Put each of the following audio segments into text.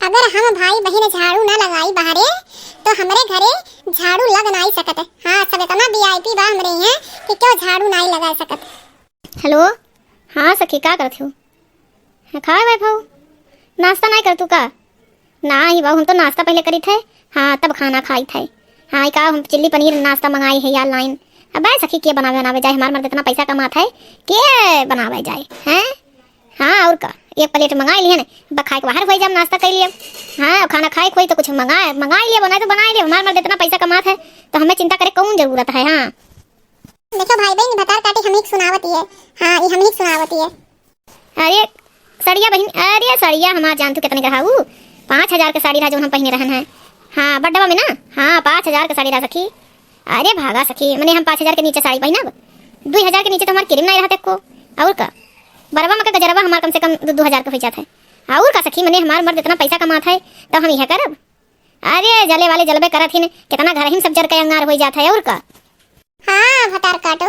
अगर हम भाई बहन झाड़ू ना लगाई बाहरे तो हमरे घरे झाड़ू लग नहीं सकत। हाँ, सब इतना वीआईपी बा हमरे यहाँ कि क्यों झाड़ू नहीं लगा सकत। हेलो, हाँ सखी, का करत हो? खाए भाई भाऊ, नाश्ता नहीं कर तू का? ना ही भाऊ, हम तो नाश्ता पहले करी थे, हाँ तब खाना खाई थे। हाँ का हम चिल्ली पनीर नाश्ता मंगाई है यार लाइन। अब भाई सखी के बनावे जाए, हमारे मर्द इतना पैसा कमाता है के बनावे जाए हैं। हाँ और का, एक प्लेट मंगाई लिए ना, खाए के बाहर हो जाए नाश्ता कर लिए। हाँ खाना खाए कोई तो कुछ मंगाए लिए, बनाए तो बनाए लिए। हमारे मर्द इतना पैसा कमाता है तो हमें चिंता करे कौन जरूरत है। हाँ देखो भाई बहन भतार काटी हम ही सुनावती है। हाँ ये हम ही सुनावती है। अरे सड़िया बहन, अरे सड़िया हमार जान तू कितने का 5,000 का साड़ी रहा जो हम पहने रहन है। हाँ बड्डवा में ना, हाँ 5,000 का साड़ी रहा सखी। अरे भागा सखी, मैंने हम 5,000 के नीचे साड़ी पहनब, 2,000 के नीचे तो हमारे किरिम नहीं रहते को। और का बरवा में का गजरवा हमार कम से कम 2,000 का हो जाता है। और का सखी, मैंने हमार मर्द इतना पैसा कमाता है तो हम यह करब। अरे जले वाले जलबे करत ही कितना घर ही सब जर के अंगार हो जाता है। और का हाँ भतार काटो,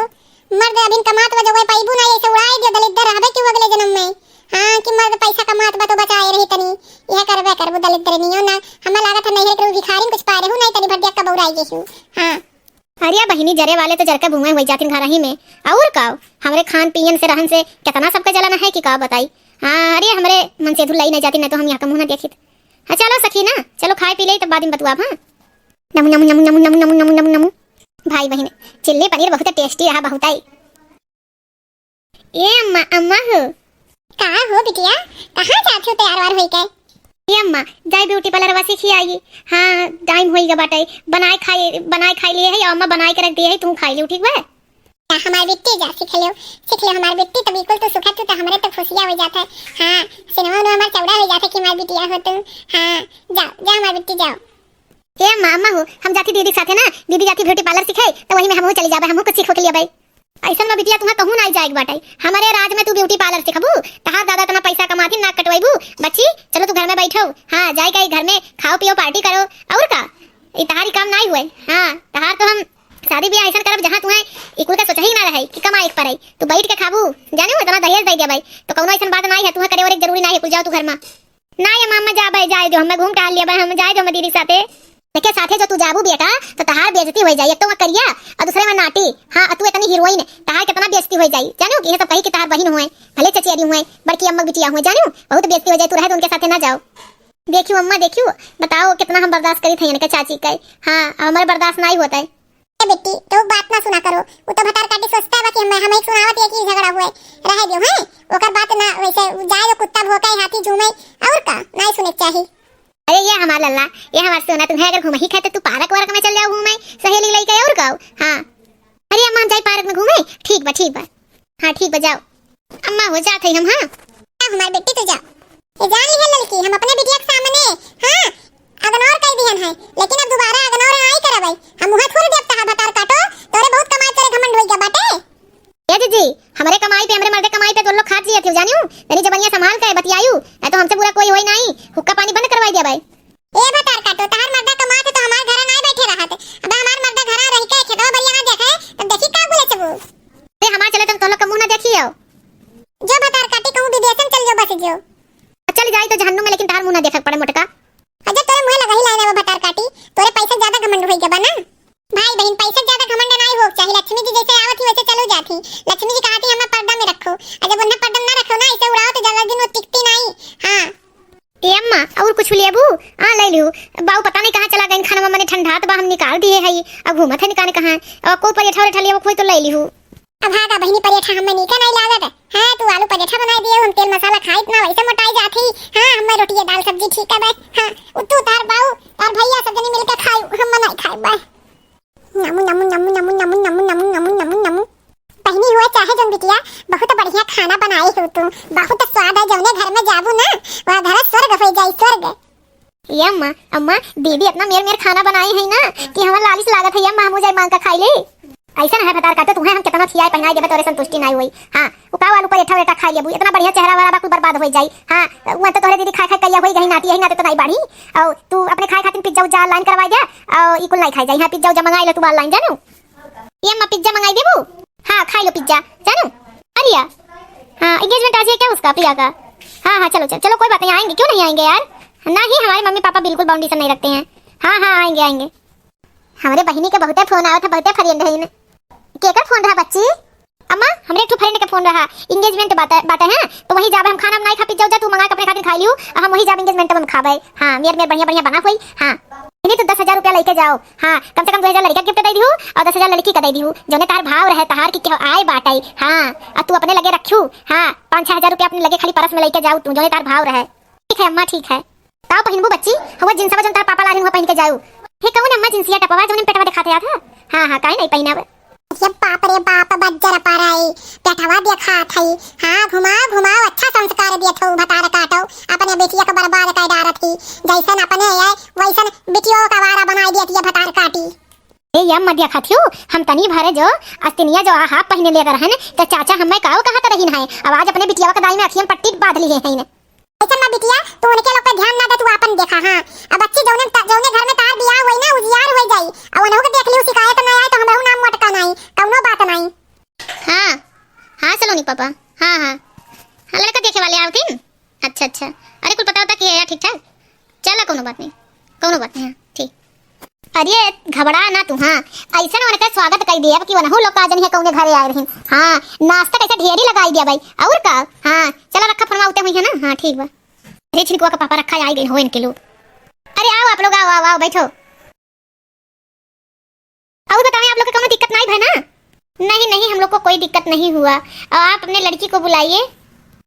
मर्द अबिन कमात बा जो पैबू ना ऐसे उड़ाई दे दलित रहबे क्यों अगले जन्म में। हाँ कि मर्द पैसा कमात बा तो बचाए रही तनी, यह करबे करबो दलित नियो ना। हमें लागत है नहीं करू भिखारी कुछ पारे हूं नहीं तनी भटिया का बौराई गेहू। हाँ अरे बहिनी, जरे वाले तो जरके भूए हो जाती घर ही में। और का हमरे खान पियन से रहन से कितना सबका जलाना है कि का बताई। हाँ अरे हमरे मन से धुलाई नहीं जाती, नहीं तो हम यहाँ का मुंह ना देखित। हाँ चलो सखी ना, चलो खाए पी ले तब बाद में बतुआ। हाँ नमु नमु नमु नमु नमु नमु नमु नमु। भाई बहन चिल्ली पनीर बहुत टेस्टी रहा, बहुत आई। ये अम्मा, अम्मा हो का हो बिटिया, कहाँ जात हो तैयार वार होई के? ये अम्मा जाई ब्यूटी पार्लर वासी खियाई। हाँ टाइम होई ग बाटे, बनाए खाई लिए है। अम्मा बनाए के रख दिए है, तू खाई लियो ठीक बा। हमारी बेटी जा सीख ले हमारी बेटी तो बिल्कुल तो सुखत तो हमारे तो खुशियां हो जाता है। हाँ सिनेमा में हमारा चौड़ा हो जाता है कि हमारी बिटिया हो तुम। हाँ जाओ जाओ हमारी बेटी जाओ। ए मामा हो, हम जाती दीदी साथे ना, दीदी जाती ब्यूटी पार्लर सिखाई तो वही में हम चली जाबे, हमहु कुछ सीखो के लिए भाई। ऐसा में बिटिया तुम्हें कहूं नहीं जाएगी बाटे, हमारे राज में तू ब्यूटी पार्लर सिखबू, तहार दादा तना पैसा कमाती नाक कटवाईबू। बच्ची चलो तू घर में बैठो, हाँ जाएगा घर में खाओ पियो पार्टी करो। और का ये तहारी काम नहीं हुए। हाँ तहार तो हम शादी ब्याह ऐसा करब जहां तुम्हें इकुल का सोचा ही ना रहे कि कमाई पर आई, तू बैठ के खाबू। जाने हो इतना दहेज दे दिया भाई तो कौनो ऐसा बात नहीं है, तुम्हें करे और एक जरूरी नहीं है कुछ जाओ तू घर में ना। ये मामा जा भाई, जाए जो हम घूम टहल लिया भाई, हम जाए जो हम दीदी साथे लेके साथे जो तू जाबू बेटा तो तहार बेइज्जती हो जाई। एक तो करिया और दूसरे में नाटी। हाँ तू इतनी हीरोइन तहार कितना बेइज्जती हो जाई। जानो कि ये सब कही कि तहार बहन हुए, भले चचेरी हुए, बड़की अम्मा बिटिया हुए, जानो बहुत बेइज्जती हो जाए। तू रहे तो उनके साथे ना जाओ। देखियो अम्मा देखियो, बताओ कितना हम बर्दाश्त करी थे इनके चाची का। हाँ हमारे बर्दाश्त नहीं होता है। बेटी तो बात ना सुना करो, वो तो भटार काटी सोचता है कि हम एक सुनावत है कि झगड़ा हुए रह दियो है ओकर बात ना वैसे जाए जो कुत्ता भौंके हाथी झूमे और का नहीं सुने चाहिए। अरे ये हमारा लल्ला, ये हमारे सोना, तुम्हें अगर घूमे ही खाते तू पार्क वार्क में चल जाओ घूमे, सहेली लेके और गाओ। हाँ अरे अम्मा हम जाए पार्क में घूमे, ठीक बा ठीक बा। हाँ ठीक बा जाओ अम्मा, हो जाते हम। हाँ हमारी बेटी तो जाओ, ये जान ली है लड़की हम अपने बिटिया के सामने हाँ अगनौर कर दिहन है, लेकिन अब दोबारा अगनौर नहीं करबै। हम मुंह थोड़ी देवता है भतार काटो, तोरे बहुत कमाई करे घमंड होई गया बाटे। ये जीजी हमारे कमाई पे, हमारे मर्दे कमाई पे तो लोग खात लिया थे जानियो, तेरी जबनिया संभाल के बतियायू है तो हमसे बुरा कोई होई नहीं। हुक्का पानी बंद करवाई दिया भाई। ए भतार काटो, तहार मर्दा कमाते तो हमार घर नहीं बैठे रहत। अब हमार मर्दा घर रह के खेतवा बरिया ना देखे तब देखी का बोले छबू। ए हमार चले तो लोग का मुंह ना देखियो। जो भतार काटी कहूं विदेश में चल जो बस जो चल जाई तो जहन्नुम में, लेकिन तार मुंह ना देखक पड़े मोटका। अजय तोरे मुंह लगा ही लाने वो भतार काटी, तोरे पैसे ज्यादा घमंड होई गया ना। भाई बहन पैसे ज्यादा घमंड नहीं हो चाहिए। लक्ष्मी जी जैसे आवत ही वैसे चलो जाती। लक्ष्मी जी कहती हमें पर्दा में रखो, अजय उन्हें पर्दा ना रखो ना ऐसे उड़ाओ तो ज्यादा दिन वो टिकती नहीं। हाँ ए अम्मा और कुछ ले बू? हां ले लियो बाऊ, पता नहीं कहां चला गए खाना में, मैंने ठंडा तो हम निकाल दिए है अब घूमत है निकाले कहां। और कोई परेठा उठा लिया वो कोई तो ले लियो। अब हाँ का बहनी परेठा हमें नीका नहीं लागत है। हाँ तू आलू परेठा बना दिए, हम तेल मसाला खाई इतना वैसे मोटाई जाती। हाँ हमें रोटी दाल सब्जी ठीक है बे। हाँ उतू तार बाऊ और भैया सब जने मिलकर खाई, हम नहीं खाई बे। नमु नमु नमु नमु नमु नमु नमु नमु नमु नमु। पहनी हुआ चाहे जन बिटिया बहुत बढ़िया खाना बनाई हो तुम, बहुत स्वाद है। जौने घर में जाबू ना वह घर स्वर्ग हो जाई स्वर्ग। ये अम्मा, अम्मा दीदी इतना मेर खाना बनाई है ना कि हमार लालिश लागत है। अम्मा हम जाए मांग का खाई ले। ऐसा है भतार काटो, तुम्हें हम कितना खियाए पहनाए देबे तोरे संतुष्टि नहीं हुई। हाँ उपाव आलू परेठा वेठा खाई लेबू, इतना बढ़िया चेहरा वाला बाकुल बर्बाद हो जाई। हाँ वो तो तोरे दीदी खाए खाए कहिया होई गई नाटी है ना तो नहीं बाड़ी। और तू अपने खाए खातिर पिज्जा उज्जा ऑनलाइन करवाई दे और इकुल नहीं खाई जाई। हाँ पिज्जा उज्जा मंगाई ले तू ऑनलाइन जानो। ये अम्मा पिज्जा मंगाई देबू, हाँ खाई लो पिज्जा जानो। अरिया हाँ एंगेजमेंट आज है क्या उसका प्रिया का? हाँ हाँ चलो चलो चलो कोई बात नहीं, आएंगे क्यों नहीं आएंगे यार। नहीं, हमारे मम्मी पापा बिल्कुल बाउंडेशन नहीं रखते हैं। हाँ हाँ, आएंगे आएंगे। हमारे बहिनी के बहुते फोन आया था, बहुते फ्रेंड है। केकर फोन रहा बच्ची? अम्मा, हमरे एक फ्रेंड के फोन रहा, एंगेजमेंट बाटे हैं, तो वही जाबे। हम खाना बनाई खा पी जाऊ जा, तू मंगा के अपने खातिर खा लियो, हम वही जाब एंगेजमेंट में खाबे। हां, मेर बढ़िया बढ़िया बना होई। हां, इन्हीं तो 10,000 रुपया लेके जाओ। हां, कम से कम 2,000 लड़का गिफ्ट दे दिहू और 10,000 लड़की का दे दिहू, जोने तार भाव रहे तहार की के आए बाटाई। हां, और तू अपने लगे रखू। हां, 5-6 हजार रुपया अपने लगे खाली परस में लेके जाओ तू, जोने तार भाव रहे। ठीक है अम्मा, ठीक है। ताऊ पहिनबू बच्ची, हुआ जिनसा वजन तार पापा लारिन हुआ पहन के जाऊ। हे कौन अम्मा जिनसिया टपवा जोने पेटवा दिखाते था? हां हां, काहे नहीं पहिनावे? ये बाप रे बाप, बज्जर पाराई पेटवा देखा थई। हां, घुमाओ घुमाओ, अच्छा संस्कार दिए थो, भतार काटो, अपने बेटिया को बर्बाद कर डारत थी। जैसन अपने है वैसन बेटियों का वारा बनाई देती है, भतार काटी। ए यम मध्य खाथियो, हम तनी भरे जो अस्तिनिया जो हाफ पहने लेकर रहन, तो चाचा हमें काओ कहा त रहीन है। आवाज अपने बिटिया का दाई में अखियन पट्टी बांध ली है इने। ऐसा ना बिटिया, तू उनके लोग पे ध्यान ना दे, तू अपन देखा। हां, अब बच्ची जौने घर में तार दिया होई ना, उजियार हो जाई। अब उनको देख लियो, शिकायत ना आए तो हमहु नाम मटका नहीं, कौनो बात नहीं। हां हां, सलोनी पापा। हां हां, लड़का देखे वाले आवथिन। अच्छा अच्छा, अरे कुल पता होता कि है ठीक ठाक। चला, कोनो बात नहीं, कोनो बात नहीं। हां ठीक। अरे घबरा ना तू। हां, ऐसा उनका स्वागत कर दिया कि वनहु लोग का जन है कौने घरे आए रहिन। हां, नाश्ता कैसे ढेरी लगाई दिया भाई, और का। हां, चला रखा फरमा उते हुई है ना। हां ठीक बा। अरे छिनकुआ का पापा रखा आई गई हो इनके लोग। अरे आओ आप लोग, आओ आओ आओ, बैठो। और बताओ, आप लोग को कोनो दिक्कत नहीं है ना? नहीं नहीं, हम लोग को कोई दिक्कत नहीं हुआ। और आप अपने लड़की को बुलाइए।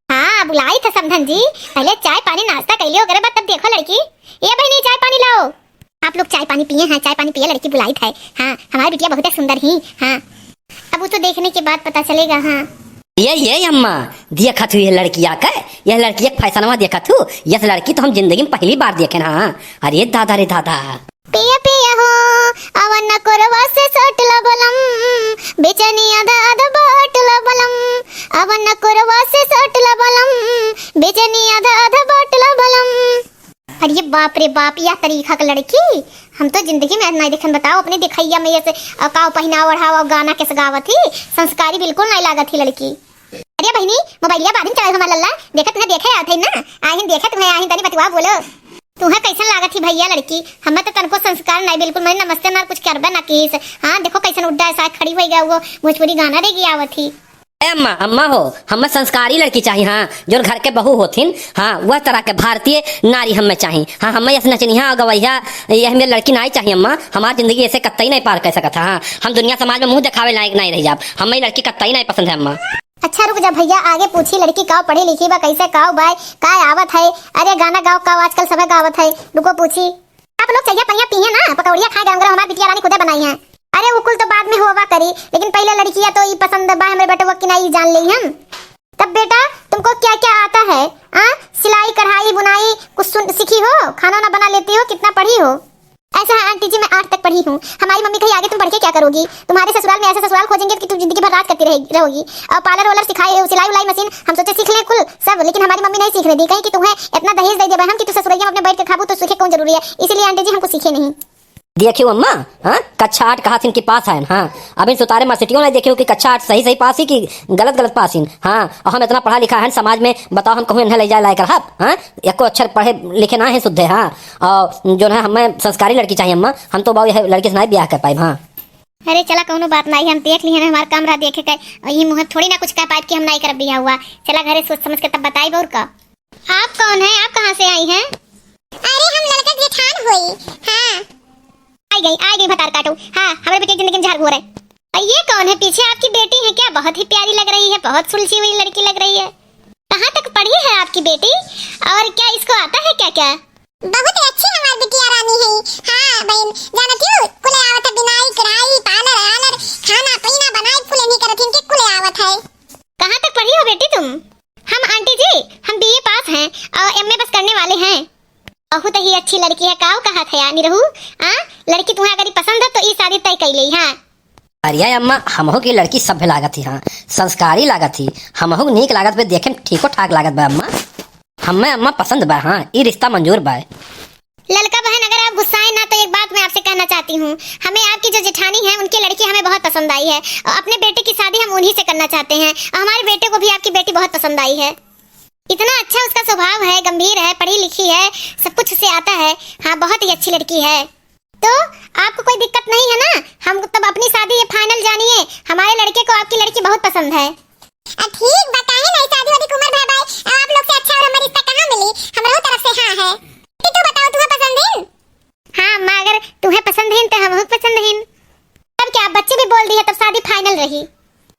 हाँ, बुलाई था समधन जी, पहले चाय पानी नाश्ता कर लियो, अगर बात तब देखो लड़की। ये बहनी, चाय पानी लाओ। आप लोग चाय पानी पिए हैं? चाय पानी पिए, लड़की बुलाई था। हाँ, हमारी बिटिया बहुत सुंदर ही। हाँ, अब वो तो देखने के बाद पता चलेगा। हाँ, ये अम्मा देखा थू, ये लड़की आकर, यह लड़की एक फैसनवा देखा थू। यह लड़की तो हम जिंदगी में पहली बार देखे ना। अरे दादा रे दादा, पिया पिया हो अवन कोरवा से सटला बलम, बेचनी आधा आधा बाटला बलम। अवन कोरवा से सटला बलम, बेचनी आधा आधा बाटला बलम। अरे बाप रे बाप, यह तरीका का लड़की हम तो जिंदगी में नहीं देखन। बताओ, अपने दिखैया में ऐसे काव पहनाव ओढ़ाव गाना कैसे गावत थी, संस्कारी बिल्कुल नहीं लागत थी लड़की। अरे बहनी, मोबाइलिया बादिन चलाओ हमारा लल्ला, देखा तुम्हें देखे आते ना, आहिन देखे तुम्हें, आहिन तनी बतवा बोलो तुम्हें कैसन लागत थी भैया लड़की। हमें तो तनको संस्कार नहीं बिल्कुल, मैं नमस्ते ना कुछ करबे ना किस। हाँ देखो कैसन उड्डा ऐसा खड़ी हो गया, वो भोजपुरी गाना देगी आवत थी। अम्मा अम्मा हो, हमें संस्कारी लड़की चाहिए। हाँ, जो घर के बहू होथिन। हाँ, वह तरह के भारतीय नारी हमें चाहिए। हाँ, हमें ऐसे नचनिया गवैया यह मेरी लड़की नहीं चाहिए अम्मा। हमारी जिंदगी ऐसे कत्तई नहीं पार कर सकता। हाँ, हम दुनिया समाज में मुंह दिखावे लायक नहीं रह जाब। हमें लड़की कत्तई नहीं पसंद है अम्मा। अच्छा रुक जा भैया, आगे पूछी लड़की काव पढ़ी लिखी बा, कैसे काव बाय काय आवत है। अरे गाना गाओ काव आजकल सब गावत है, रुको पूछी। आप लोग चाहिए पहिया पिए ना, पकौड़िया खाए गंगरा हमारी बिटिया रानी खुदे बनाई है। अरे उकुल तो बाद में होवा करी, लेकिन पहले लड़कियां तो ये पसंद बा हमारे बेटे की नहीं जान ली हम। तब बेटा तुमको क्या क्या आता है? सिलाई कढ़ाई बुनाई कुछ सीखी हो? खाना ना बना लेती हो? कितना पढ़ी हो? ऐसा है आंटी जी, मैं 8 तक पढ़ी हूँ। हमारी मम्मी कही आगे तुम पढ़ के क्या करोगी, तुम्हारे ससुराल में ऐसा ससुराल खोजेंगे कि तुम जिंदगी भर राज करती रहोगी। और पार्लर वालर सिखाई, सिलाई उलाई मशीन हम सोचे सीख ले कुल सब, लेकिन हमारी मम्मी नहीं सीखने दी, कहीं कि तुम्हें इतना दहेज दे दिया हम कि तू ससुरैया में अपने बैठ के खाबू तो सीखे कौन जरूरी है, इसलिए आंटी जी हमको सीखे नहीं। देखियो अम्मा, हाँ कक्षा 8 कहा के पास है। हाँ, अभी सुतारे मार्सिटियों ने देखियो कि कक्षा 8 सही सही पास ही कि गलत गलत पास ही। हाँ, और हम इतना पढ़ा लिखा है समाज में, बताओ हम कहूँ इन्हें ले जाए लायक रहा। हाँ, एक को अक्षर पढ़े लिखे ना है शुद्ध है। हाँ, और जो है हमें संस्कारी लड़की चाहिए अम्मा। हम तो बाबू यह लड़की से नहीं ब्याह कर पाए। हाँ, अरे चला कोनो बात नहीं, हम देख लिए हमारा काम रहा देखे के, ये मुँह थोड़ी ना कुछ कह पाए कि हम नहीं कर बिया हुआ। चला घरे सोच समझ के तब बताई और का। आप कौन है, आप कहाँ से आई हैं? अरे हम लड़का जेठान हुई। हाँ, आई गई भतार काटो। हाँ, हमारे बेटे की जिंदगी में झाड़ घोर है। और ये कौन है पीछे, आपकी बेटी है क्या? बहुत ही प्यारी लग रही है, बहुत सुलझी हुई लड़की लग रही है। कहाँ तक पढ़ी है आपकी बेटी, और क्या इसको आता है क्या क्या? बहुत अच्छी हमारी बिटिया रानी है। हाँ बहन, जानती हो कुले आवत है, बिनाई कढ़ाई पार्लर आलर खाना पीना बनाई फुले नहीं करत इनके कुले आवत है। कहाँ तक पढ़ी हो बेटी तुम? हम आंटी जी, हम बीए पास हैं और एमए बस करने वाले हैं। बहुत ही अच्छी लड़की है, काव कहा था यानी रहू। लड़की तुम्हें अगर पसंद है तो ये शादी तय कर ली। हाँ, अरे अम्मा, हमहो की लड़की सभ्य लागत थी। हाँ, संस्कारी लागत थी। हमहो नीक लागत पे देखे ठीको ठाक लागत बा अम्मा। हमें अम्मा पसंद बा। हाँ, ये रिश्ता मंजूर बा। लड़का बहन अगर आप गुस्साए ना तो एक बात मैं आपसे कहना चाहती हूँ, हमें आपकी जो जेठानी है उनकी लड़की हमें बहुत पसंद आई है और अपने बेटे की शादी हम उन्हीं से करना चाहते हैं। और हमारे बेटे को भी आपकी बेटी बहुत पसंद आई है। इतना अच्छा उसका स्वभाव है, गंभीर है, पढ़ी लिखी है, सब कुछ उसे आता है। हाँ, बहुत ही अच्छी लड़की है। तो आपको कोई दिक्कत नहीं है ना? हम तब अपनी शादी ये फाइनल जानिए, हमारे लड़के को आपकी लड़की बहुत पसंद है। ठीक बताए नहीं शादी वादी कुमार भाई भाई आप लोग से अच्छा और हमारी रिश्ता कहाँ मिली? हमारे तरफ से हाँ है। तू बताओ तुम्हें पसंद है? हाँ अम्मा, अगर तुम्हें पसंद है तो हम पसंद है। तब क्या बच्चे भी बोल दिए, तब शादी फाइनल रही।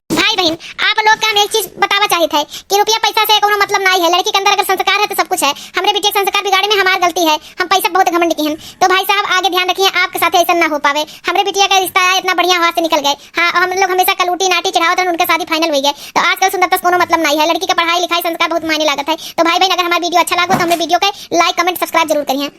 भाई बहन, आप लोग का हम एक चीज बतावा चाहिए था कि रुपया पैसा से कोनो मतलब नहीं है। लड़की के अंदर अगर संस्कार है तो सब कुछ है। हमरे बेटे के संस्कार बिगाड़े में हमारी गलती है। हम पैसा बहुत घमंड की हैं। तो भाई साहब आगे ध्यान रखिए, आपके साथ ऐसा ना हो पावे। हमरे बिटिया का रिश्ता है, इतना बढ़िया हाथ से निकल गए। हाँ, हम लोग हमेशा कलूटी नाटी चढ़ावत हैं, उनका शादी फाइनल हो गया। तो आजकल सुंदरता कोनो मतलब नहीं है। लड़की का पढ़ाई लिखाई संस्कार बहुत मायने लागत है। तो भाई बहन, अगर हमारा वीडियो अच्छा लगा तो हमें वीडियो को लाइक कमेंट सब्सक्राइब जरूर करिए।